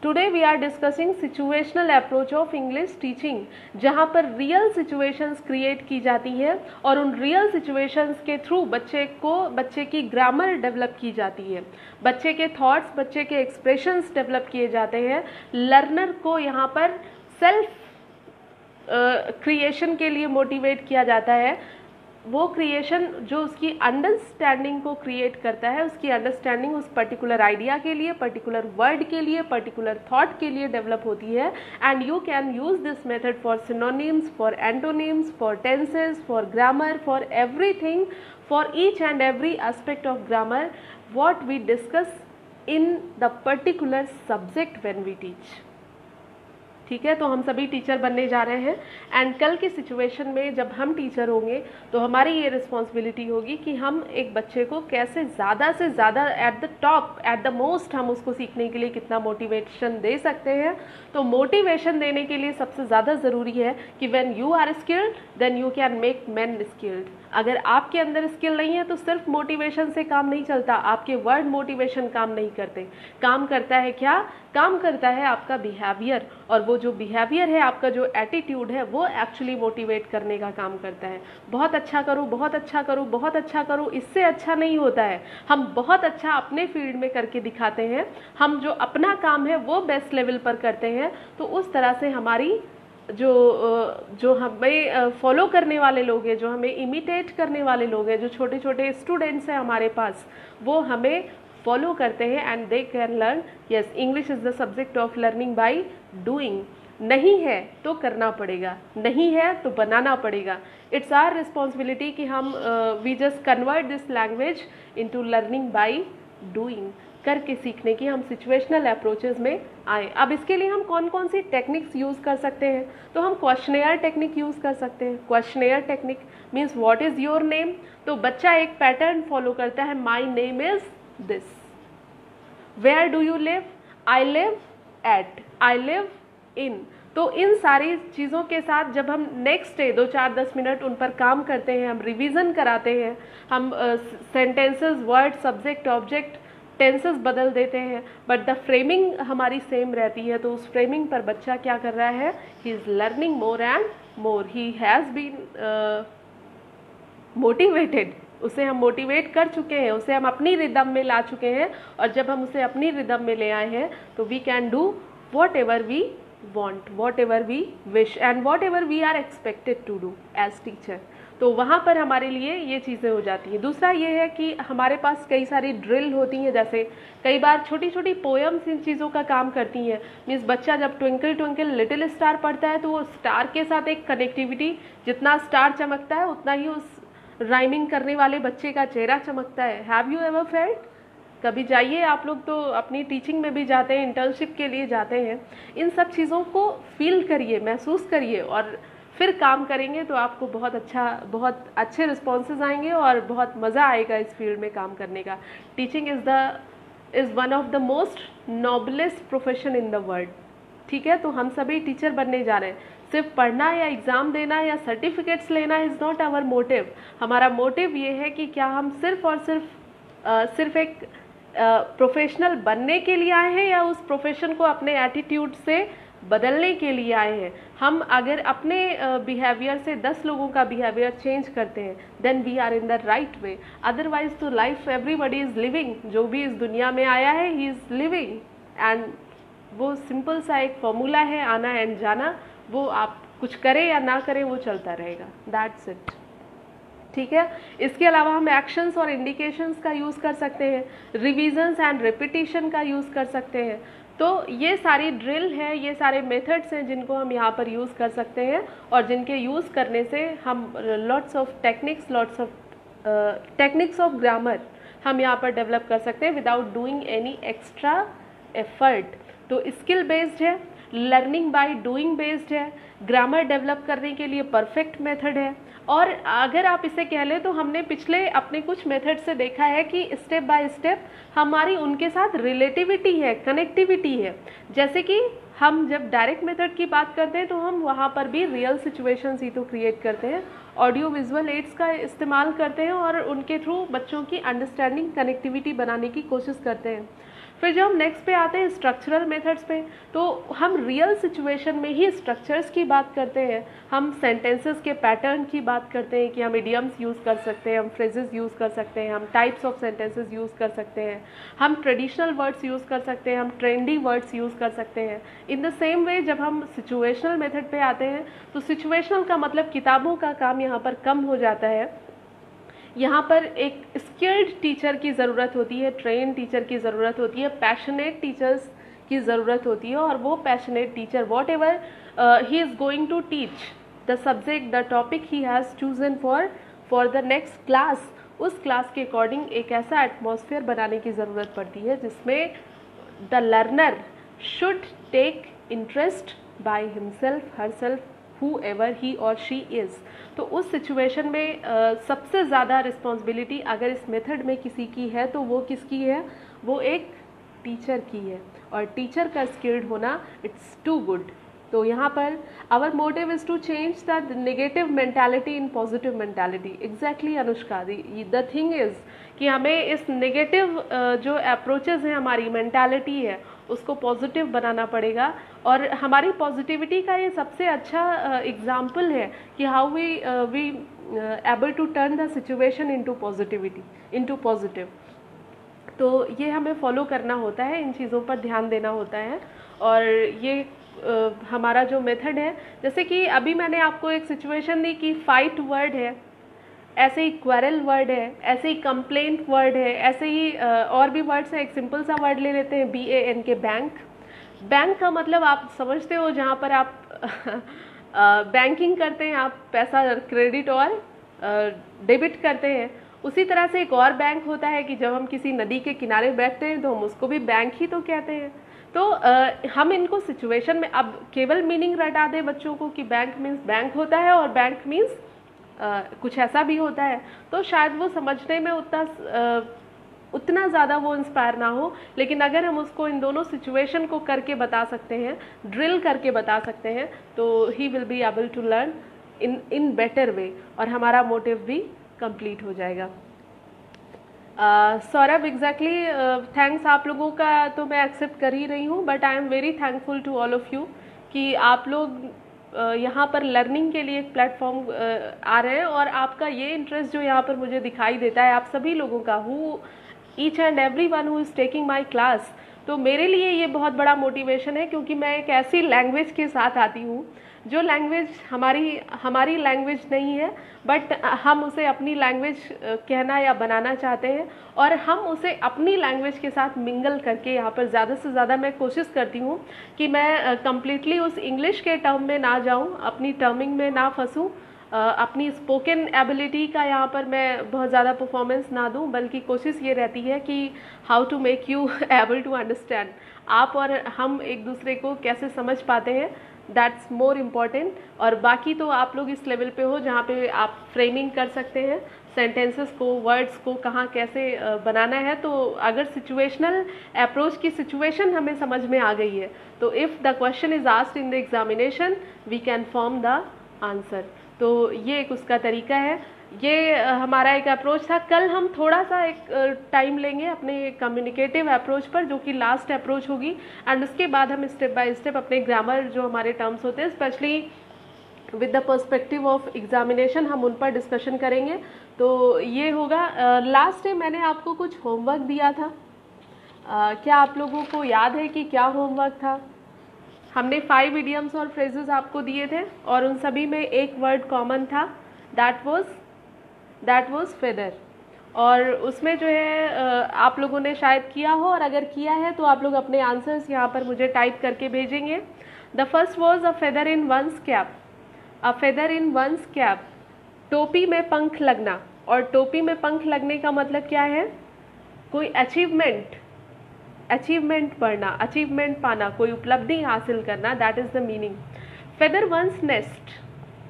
Today we are discussing situational approach of English teaching, जहाँ पर रियल सिचुएशंस क्रिएट की जाती हैं और उन रियल सिचुएशंस के थ्रू बच्चे की ग्रामर डेवलप की जाती है, बच्चे के थॉट्स, बच्चे के एक्सप्रेशंस डेवलप किए जाते हैं। लर्नर को यहाँ पर सेल्फ क्रिएशन के लिए मोटिवेट किया जाता है। वो क्रिएशन जो उसकी अंडरस्टैंडिंग को क्रिएट करता है, उसकी अंडरस्टैंडिंग उस पर्टिकुलर आइडिया के लिए, पर्टिकुलर वर्ड के लिए, पर्टिकुलर थॉट के लिए डेवलप होती है। And you can use this method for synonyms, for antonyms, for tenses, for grammar, for everything, for each and every aspect of grammar what we discuss in the particular subject when we teach. ठीक है, तो हम सभी teacher बनने जा रहे हैं and कल की सिचुएशन में जब हम टीचर होंगे तो हमारी ये रिस्पॉन्सिबिलिटी होगी कि हम एक बच्चे को कैसे ज़्यादा से ज़्यादा at the top, at the most हम उसको सीखने के लिए कितना मोटिवेशन दे सकते हैं। तो मोटिवेशन देने के लिए सबसे ज़्यादा ज़रूरी है कि when you are skilled then you can make men skilled. अगर आपके अंदर स्किल नहीं है तो सिर्फ मोटिवेशन से काम नहीं चलता, आपके वर्ड मोटिवेशन काम नहीं करते। काम करता है क्या? काम करता है आपका बिहेवियर, और वो जो बिहेवियर है, आपका जो एटीट्यूड है, वो एक्चुअली मोटिवेट करने का काम करता है। बहुत अच्छा करूँ, बहुत अच्छा करूँ, बहुत अच्छा करूँ, इससे अच्छा नहीं होता है। हम बहुत अच्छा अपने फील्ड में करके दिखाते हैं, हम जो अपना काम है वो बेस्ट लेवल पर करते हैं। तो उस तरह से हमारी जो हमें फॉलो करने वाले लोग हैं, जो हमें इमिटेट करने वाले लोग हैं, जो छोटे छोटे स्टूडेंट्स हैं हमारे पास, वो हमें फॉलो करते हैं and they can learn. Yes, English is the subject of learning by doing. नहीं है तो करना पड़ेगा, नहीं है तो बनाना पड़ेगा। इट्स आवर रिस्पॉन्सिबिलिटी कि हम we just convert this language into learning by doing, करके सीखने की हम सिचुएशनल अप्रोचेस में आए। अब इसके लिए हम कौन कौन सी टेक्निक्स यूज़ कर सकते हैं? तो हम क्वेश्चनेयर टेक्निक यूज़ कर सकते हैं। Questionnaire technique means what is your name. तो बच्चा एक पैटर्न फॉलो करता है, my name is this. Where do you live? I live at, I live in. तो इन सारी चीज़ों के साथ जब हम नेक्स्ट डे 2-4-10 मिनट उन पर काम करते हैं, हम रिवीजन कराते हैं, हम sentences, word, subject, object, tenses बदल देते हैं, बट द फ्रेमिंग हमारी सेम रहती है, तो उस फ्रेमिंग पर बच्चा क्या कर रहा है, he is learning more and more, he has been motivated, उसे हम मोटिवेट कर चुके हैं, उसे हम अपनी रिदम में ला चुके हैं, और जब हम उसे अपनी रिदम में ले आए हैं तो we can do whatever we want, whatever we wish and whatever we are expected to do as teacher. तो वहाँ पर हमारे लिए ये चीज़ें हो जाती हैं। दूसरा ये है कि हमारे पास कई सारी ड्रिल होती हैं, जैसे कई बार छोटी छोटी पोएम्स इन चीज़ों का काम करती हैं। मीन्स बच्चा जब ट्विंकल ट्विंकल लिटिल स्टार पढ़ता है तो वो स्टार के साथ एक कनेक्टिविटी, जितना स्टार चमकता है उतना ही उस राइमिंग करने वाले बच्चे का चेहरा चमकता है। Have you ever felt? कभी जाइए, आप लोग तो अपनी टीचिंग में भी जाते हैं, इंटर्नशिप के लिए जाते हैं, इन सब चीज़ों को फील करिए, महसूस करिए, और फिर काम करेंगे तो आपको बहुत अच्छे रिस्पॉन्सेज आएंगे और बहुत मज़ा आएगा इस फील्ड में काम करने का। Teaching is one of the most noblest profession in the world. ठीक है, तो हम सभी टीचर बनने जा रहे हैं। सिर्फ पढ़ना या एग्ज़ाम देना या सर्टिफिकेट्स लेना इज़ नॉट आवर मोटिव। हमारा मोटिव ये है कि क्या हम सिर्फ और सिर्फ एक प्रोफेशनल बनने के लिए आए हैं या उस प्रोफेशन को अपने एटीट्यूड से बदलने के लिए आए हैं। हम अगर अपने बिहेवियर से 10 लोगों का बिहेवियर चेंज करते हैं then we are in the right way. Otherwise तो लाइफ एवरीबडी इज़ लिविंग, जो भी इस दुनिया में आया है ही इज़ लिविंग, एंड वो सिंपल सा एक फॉर्मूला है, आना एंड जाना, वो आप कुछ करें या ना करें वो चलता रहेगा, दैट्स इट। ठीक है, इसके अलावा हम एक्शंस और इंडिकेशंस का यूज़ कर सकते हैं, रिविजन्स एंड रिपीटिशन का यूज़ कर सकते हैं। तो ये सारी ड्रिल है, ये सारे मेथड्स हैं जिनको हम यहाँ पर यूज़ कर सकते हैं, और जिनके यूज़ करने से हम lots of techniques of grammar हम यहाँ पर डेवलप कर सकते हैं without doing any extra effort. तो स्किल बेस्ड है, लर्निंग बाय डूइंग बेस्ड है, ग्रामर डेवलप करने के लिए परफेक्ट मेथड है। और अगर आप इसे कह लें तो हमने पिछले अपने कुछ मेथड से देखा है कि स्टेप बाय स्टेप हमारी उनके साथ रिलेटिविटी है, कनेक्टिविटी है। जैसे कि हम जब डायरेक्ट मेथड की बात करते हैं तो हम वहाँ पर भी रियल सिचुएशंस ही तो क्रिएट करते हैं, ऑडियो विजुअल एड्स का इस्तेमाल करते हैं और उनके थ्रू बच्चों की अंडरस्टैंडिंग, कनेक्टिविटी बनाने की कोशिश करते हैं। फिर जब हम नेक्स्ट पे आते हैं स्ट्रक्चरल मेथड्स पे, तो हम रियल सिचुएशन में ही स्ट्रक्चर्स की बात करते हैं, हम सेंटेंसेस के पैटर्न की बात करते हैं कि हम इडियम्स यूज़ कर सकते हैं, हम फ्रेजेस यूज़ कर सकते हैं, हम टाइप्स ऑफ सेंटेंसेस यूज़ कर सकते हैं, हम ट्रेडिशनल वर्ड्स यूज़ कर सकते हैं, हम ट्रेंडी वर्ड्स यूज़ कर सकते हैं। इन द सेम वे जब हम सिचुएशनल मेथड पे आते हैं तो सिचुएशनल का मतलब किताबों का काम यहाँ पर कम हो जाता है। यहाँ पर एक स्किल्ड टीचर की ज़रूरत होती है, ट्रेन टीचर की ज़रूरत होती है, पैशनेट टीचर्स की ज़रूरत होती है, और वो passionate teacher whatever he is going to teach the subject, the topic he has chosen for the next class, उस क्लास के अकॉर्डिंग एक ऐसा एटमॉस्फेयर बनाने की ज़रूरत पड़ती है जिसमें the learner should take interest by himself, herself, whoever he or she is। तो उस सिचुएशन में सबसे ज़्यादा रिस्पॉन्सिबिलिटी अगर इस मेथड में किसी की है तो वो किसकी है, वो एक टीचर की है, और टीचर का स्किल्ड होना इट्स टू गुड। तो यहाँ पर our motive is to change the negative mentality in positive mentality. Exactly Anushka, the thing is कि हमें इस नेगेटिव जो अप्रोचेज़ हैं, हमारी मेंटालिटी है, उसको पॉजिटिव बनाना पड़ेगा। और हमारी पॉजिटिविटी का ये सबसे अच्छा एग्जाम्पल है कि how we able to turn the situation into positivity, into positive. तो ये हमें फॉलो करना होता है, इन चीज़ों पर ध्यान देना होता है। और ये हमारा जो मेथड है, जैसे कि अभी मैंने आपको एक सिचुएशन दी कि फाइट वर्ड है, ऐसे ही क्वेरल वर्ड है, ऐसे ही कंप्लेंट वर्ड है, ऐसे ही और भी वर्ड्स हैं। एक सिंपल सा वर्ड ले लेते हैं, BAN के, बैंक। बैंक का मतलब आप समझते हो, जहाँ पर आप बैंकिंग करते हैं, आप पैसा क्रेडिट और डेबिट करते हैं। उसी तरह से एक और बैंक होता है कि जब हम किसी नदी के किनारे बैठते हैं तो हम उसको भी बैंक ही तो कहते हैं। तो हम इनको सिचुएशन में अब केवल मीनिंग रटा दें बच्चों को कि बैंक मीन्स बैंक होता है और बैंक मीन्स कुछ ऐसा भी होता है, तो शायद वो समझने में उतना उतना ज़्यादा वो इंस्पायर ना हो, लेकिन अगर हम उसको इन दोनों सिचुएशन को करके बता सकते हैं, ड्रिल करके बता सकते हैं, तो he will be able to learn in better way, और हमारा मोटिव भी कंप्लीट हो जाएगा। सौरभ, एग्जैक्टली, थैंक्स आप लोगों का तो मैं एक्सेप्ट कर ही रही हूँ, but I am very thankful to all of you कि आप लोग यहाँ पर लर्निंग के लिए एक प्लेटफॉर्म आ रहे हैं, और आपका ये इंटरेस्ट जो यहाँ पर मुझे दिखाई देता है आप सभी लोगों का, who each and every one who is taking my class, तो मेरे लिए ये बहुत बड़ा मोटिवेशन है, क्योंकि मैं एक ऐसी लैंग्वेज के साथ आती हूँ जो लैंग्वेज हमारी लैंग्वेज नहीं है, बट हम उसे अपनी लैंग्वेज कहना या बनाना चाहते हैं, और हम उसे अपनी लैंग्वेज के साथ मिंगल करके यहाँ पर ज़्यादा से ज़्यादा मैं कोशिश करती हूँ कि मैं कंप्लीटली उस इंग्लिश के टर्म में ना जाऊँ, अपनी टर्मिंग में ना फंसूँ, अपनी स्पोकन एबिलिटी का यहाँ पर मैं बहुत ज़्यादा परफॉर्मेंस ना दूँ, बल्कि कोशिश ये रहती है कि how to make you able to understand, आप और हम एक दूसरे को कैसे समझ पाते हैं, दैट्स मोर इम्पॉर्टेंट। और बाकी तो आप लोग इस लेवल पे हो जहाँ पे आप फ्रेमिंग कर सकते हैं सेंटेंसेस को, वर्ड्स को कहाँ कैसे बनाना है। तो अगर सिचुएशनल अप्रोच की सिचुएशन हमें समझ में आ गई है, तो if the question is asked in the examination we can form the answer. तो ये एक उसका तरीका है, ये हमारा एक अप्रोच था। कल हम थोड़ा सा एक टाइम लेंगे अपने कम्युनिकेटिव अप्रोच पर, जो कि लास्ट अप्रोच होगी, एंड उसके बाद हम स्टेप बाय स्टेप अपने ग्रामर जो हमारे टर्म्स होते हैं, specially with the perspective of examination, हम उन पर डिस्कशन करेंगे। तो ये होगा। लास्ट टाइम मैंने आपको कुछ होमवर्क दिया था, क्या आप लोगों को याद है कि क्या होमवर्क था? हमने 5 इडियम्स और फ्रेजेस आपको दिए थे, और उन सभी में एक वर्ड कॉमन था, दैट वाज फेदर। और उसमें जो है आप लोगों ने शायद किया हो, और अगर किया है तो आप लोग अपने आंसर्स यहाँ पर मुझे टाइप करके भेजेंगे। The first was a feather in one's cap. A feather in one's cap, टोपी में पंख लगना। और टोपी में पंख लगने का मतलब क्या है? कोई अचीवमेंट पढ़ना, अचीवमेंट पाना, कोई उपलब्धि हासिल करना, that is the meaning. Feather one's nest,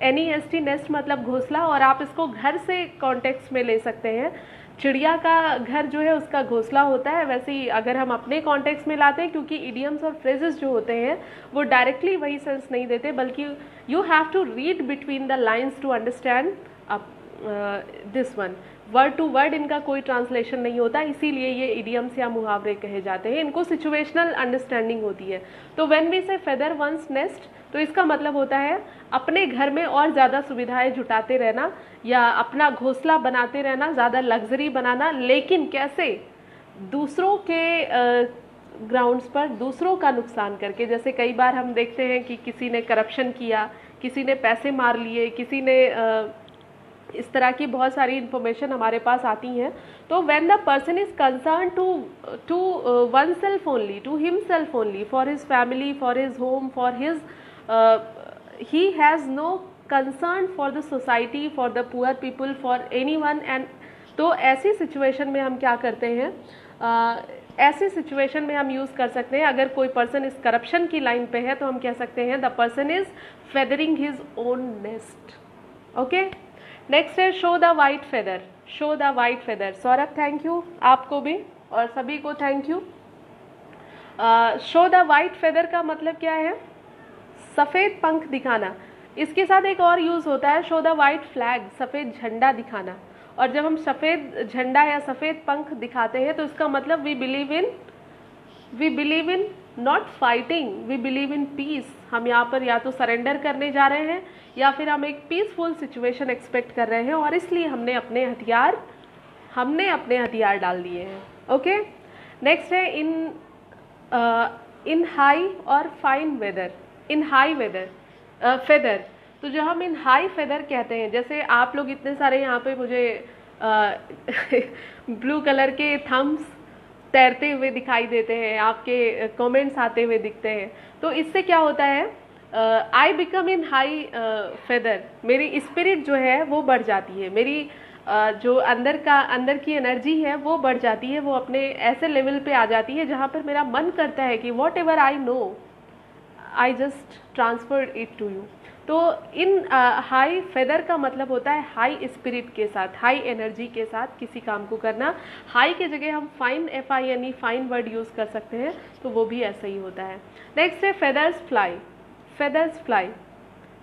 NEST, nest मतलब घोंसला, और आप इसको घर से कॉन्टेक्स्ट में ले सकते हैं। चिड़िया का घर जो है उसका घोंसला होता है, वैसे ही अगर हम अपने कॉन्टेक्स्ट में लाते हैं, क्योंकि इडियम्स और फ्रेजेस जो होते हैं वो डायरेक्टली वही सेंस नहीं देते, बल्कि you have to read between the lines to understand this one. Word to word इनका कोई ट्रांसलेशन नहीं होता, इसीलिए ये इडियम्स या मुहावरे कहे जाते हैं। इनको सिचुएशनल अंडरस्टैंडिंग होती है। तो व्हेन वी से फेदर वंस नेस्ट, तो इसका मतलब होता है अपने घर में और ज़्यादा सुविधाएं जुटाते रहना, या अपना घोंसला बनाते रहना, ज़्यादा लग्जरी बनाना, लेकिन कैसे? दूसरों के ग्राउंड्स पर, दूसरों का नुकसान करके। जैसे कई बार हम देखते हैं कि किसी ने करप्शन किया, किसी ने पैसे मार लिए, किसी ने इस तरह की बहुत सारी इन्फॉर्मेशन हमारे पास आती हैं। तो when the person is concern to oneself only, to himself only, for his family, for his home, for his he has no concern for the society, for the poor people, for anyone, and तो ऐसी situation में हम क्या करते हैं? ऐसी situation में हम यूज़ कर सकते हैं, अगर कोई पर्सन इस करप्शन की लाइन पे है तो हम कह सकते हैं the person is feathering his own nest. Okay, next है show the white feather. Show the white feather. Saurabh thank you, आपको भी और सभी को thank you. Show the white feather का मतलब क्या है? सफ़ेद पंख दिखाना। इसके साथ एक और यूज़ होता है, शो द वाइट फ्लैग, सफ़ेद झंडा दिखाना। और जब हम सफ़ेद झंडा या सफ़ेद पंख दिखाते हैं तो इसका मतलब we believe in not fighting, we believe in peace. हम यहाँ पर या तो सरेंडर करने जा रहे हैं, या फिर हम एक पीसफुल सिचुएशन एक्सपेक्ट कर रहे हैं, और इसलिए हमने अपने हथियार डाल दिए हैं। ओके, नेक्स्ट है इन हाई और fine weather. In high weather feather, तो जो हम इन हाई फेदर कहते हैं, जैसे आप लोग इतने सारे यहाँ पे मुझे ब्लू कलर के थम्स तैरते हुए दिखाई देते हैं, आपके कमेंट्स आते हुए दिखते हैं, तो इससे क्या होता है? I become in high feather, मेरी स्पिरिट जो है वो बढ़ जाती है, मेरी जो अंदर की एनर्जी है वो बढ़ जाती है, वो अपने ऐसे लेवल पे आ जाती है जहाँ पर मेरा मन करता है कि whatever I know I just transferred it to you. तो इन हाई फेदर का मतलब होता है हाई स्पिरिट के साथ, हाई एनर्जी के साथ किसी काम को करना। हाई के जगह हम fine, FINE, fine word use कर सकते हैं, तो वो भी ऐसा ही होता है। नेक्स्ट है फेदर्स फ्लाई। फेदर्स फ्लाई,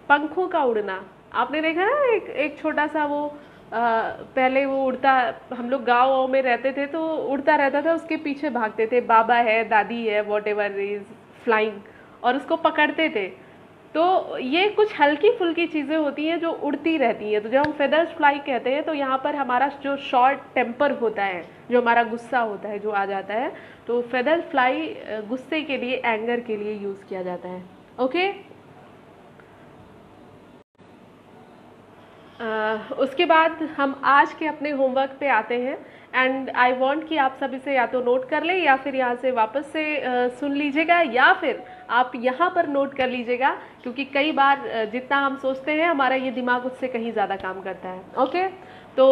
पंखों का उड़ना। आपने देखा ना एक छोटा सा वो पहले वो उड़ता, हम लोग गाँव में रहते थे तो उड़ता रहता था, उसके पीछे भागते थे, बाबा है, दादी है, व्हाटएवर इज फ्लाइंग, और उसको पकड़ते थे। तो ये कुछ हल्की फुल्की चीज़ें होती हैं जो उड़ती रहती हैं। तो जब हम फेदर्स फ्लाई कहते हैं तो यहाँ पर हमारा जो शॉर्ट टेम्पर होता है, जो हमारा गुस्सा होता है, जो आ जाता है, तो फेदर फ्लाई गुस्से के लिए, एंगर के लिए यूज़ किया जाता है। ओके, उसके बाद हम आज के अपने होमवर्क पे आते हैं। एंड आई वांट कि आप सब इसे या तो नोट कर लें या फिर यहाँ से वापस से सुन लीजिएगा, या फिर आप यहाँ पर नोट कर लीजिएगा, क्योंकि कई बार जितना हम सोचते हैं हमारा ये दिमाग उससे कहीं ज़्यादा काम करता है। ओके, तो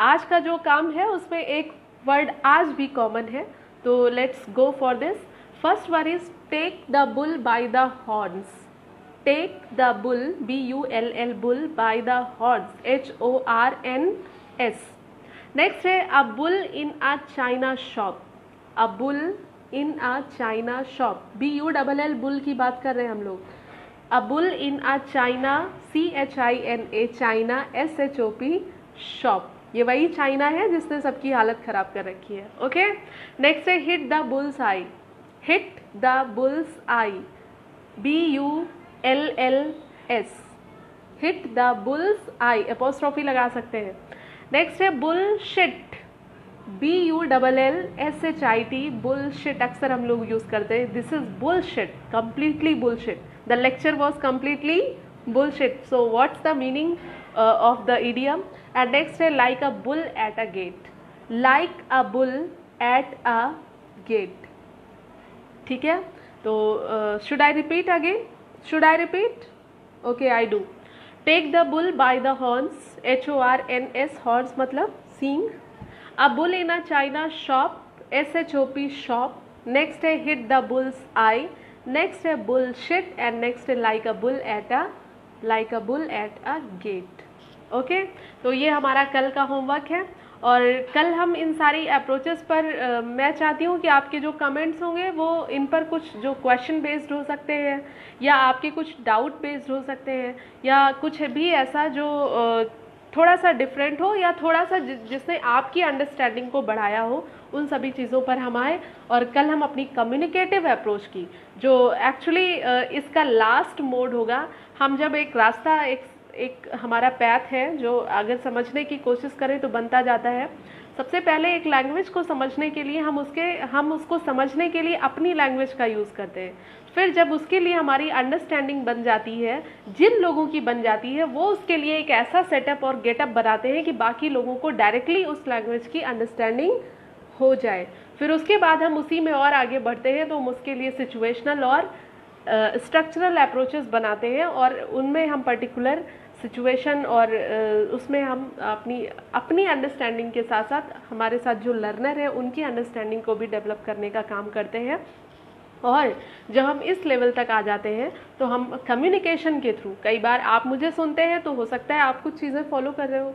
आज का जो काम है उसमें एक वर्ड आज भी कॉमन है, तो let's go for this. First one is take the bull by the horns. Take the bull, BULL, bull, by the horns, HORNS. Next है a bull in a china shop. A bull in a china shop, BULL, bull की बात कर रहे हैं हम लोग। A bull in a china, CHINA, china, SHOP, shop। ये वही चाइना है जिसने सबकी हालत खराब कर रखी है। ओके, नेक्स्ट है hit the bulls I. Hit the bulls I, BULLS, hit the bulls I, apostrophe लगा सकते हैं। नेक्स्ट है बुलशिट, BULLSHIT, बुलशिट अक्सर हम लोग यूज करते हैं। This is bullshit, completely bullshit, the lecture was completely bullshit. So what's the meaning of the idiom? And next है like a bull at a gate. Like a bull at a gate, ठीक है। तो should I repeat again? Should I repeat? Okay, I do. Take the bull by the horns, HORNS, horns मतलब सींग। A bull in a china shop, SHOP, shop. Next है hit the bull's eye. Next है bullshit and next है like a bull at a gate. Okay? तो ये हमारा कल का homework है, और कल हम इन सारी अप्रोचेस पर मैं चाहती हूँ कि आपके जो कमेंट्स होंगे वो इन पर कुछ जो क्वेश्चन बेस्ड हो सकते हैं, या आपके कुछ डाउट बेस्ड हो सकते हैं, या कुछ भी ऐसा जो थोड़ा सा डिफरेंट हो, या थोड़ा सा जिसने आपकी अंडरस्टैंडिंग को बढ़ाया हो, उन सभी चीज़ों पर हम आए। और कल हम अपनी कम्युनिकेटिव अप्रोच की, जो एक्चुअली इसका लास्ट मोड होगा। हम जब एक रास्ता, एक हमारा पैथ है जो अगर समझने की कोशिश करें तो बनता जाता है। सबसे पहले एक लैंग्वेज को समझने के लिए हम उसको समझने के लिए अपनी लैंग्वेज का यूज़ करते हैं। फिर जब उसके लिए हमारी अंडरस्टैंडिंग बन जाती है, जिन लोगों की बन जाती है, वो उसके लिए एक ऐसा सेटअप और गेटअप बनाते हैं कि बाकी लोगों को डायरेक्टली उस लैंग्वेज की अंडरस्टैंडिंग हो जाए। फिर उसके बाद हम उसी में और आगे बढ़ते हैं, तो हम उसके लिए सिचुएशनल और स्ट्रक्चरल अप्रोचेस बनाते हैं, और उनमें हम पर्टिकुलर सिचुएशन और उसमें हम अपनी अंडरस्टैंडिंग के साथ साथ हमारे साथ जो लर्नर है उनकी अंडरस्टैंडिंग को भी डेवलप करने का काम करते हैं। और जब हम इस लेवल तक आ जाते हैं तो हम कम्युनिकेशन के थ्रू, कई बार आप मुझे सुनते हैं तो हो सकता है आप कुछ चीज़ें फॉलो कर रहे हो,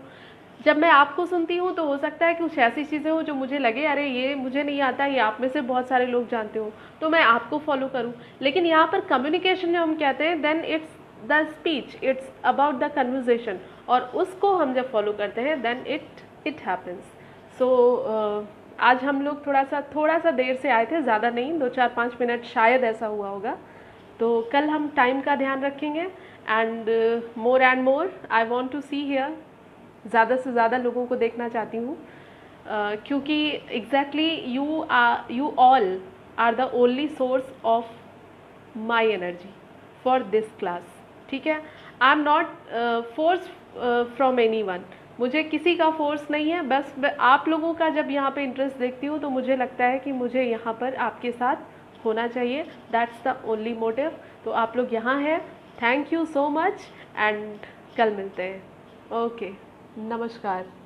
जब मैं आपको सुनती हूँ तो हो सकता है कुछ ऐसी चीज़ें हो जो मुझे लगे अरे ये मुझे नहीं आता, ये आप में से बहुत सारे लोग जानते हो, तो मैं आपको फॉलो करूँ। लेकिन यहाँ पर कम्युनिकेशन जो हम कहते हैं, then it's the speech, it's about the conversation, और उसको हम जब फॉलो करते हैं देन इट हैपन्स। सो आज हम लोग थोड़ा सा देर से आए थे, ज़्यादा नहीं, 2-4-5 मिनट शायद ऐसा हुआ होगा। तो कल हम टाइम का ध्यान रखेंगे, and more I want to see here, ज़्यादा से ज़्यादा लोगों को देखना चाहती हूँ, क्योंकि exactly you all are the only source of my energy for this class. ठीक है, I am not force from anyone, मुझे किसी का फोर्स नहीं है, बस आप लोगों का जब यहाँ पे इंटरेस्ट देखती हूँ तो मुझे लगता है कि मुझे यहाँ पर आपके साथ होना चाहिए, दैट्स द ओनली मोटिव। तो आप लोग यहाँ हैं, thank you so much, and कल मिलते हैं। ओके, नमस्कार।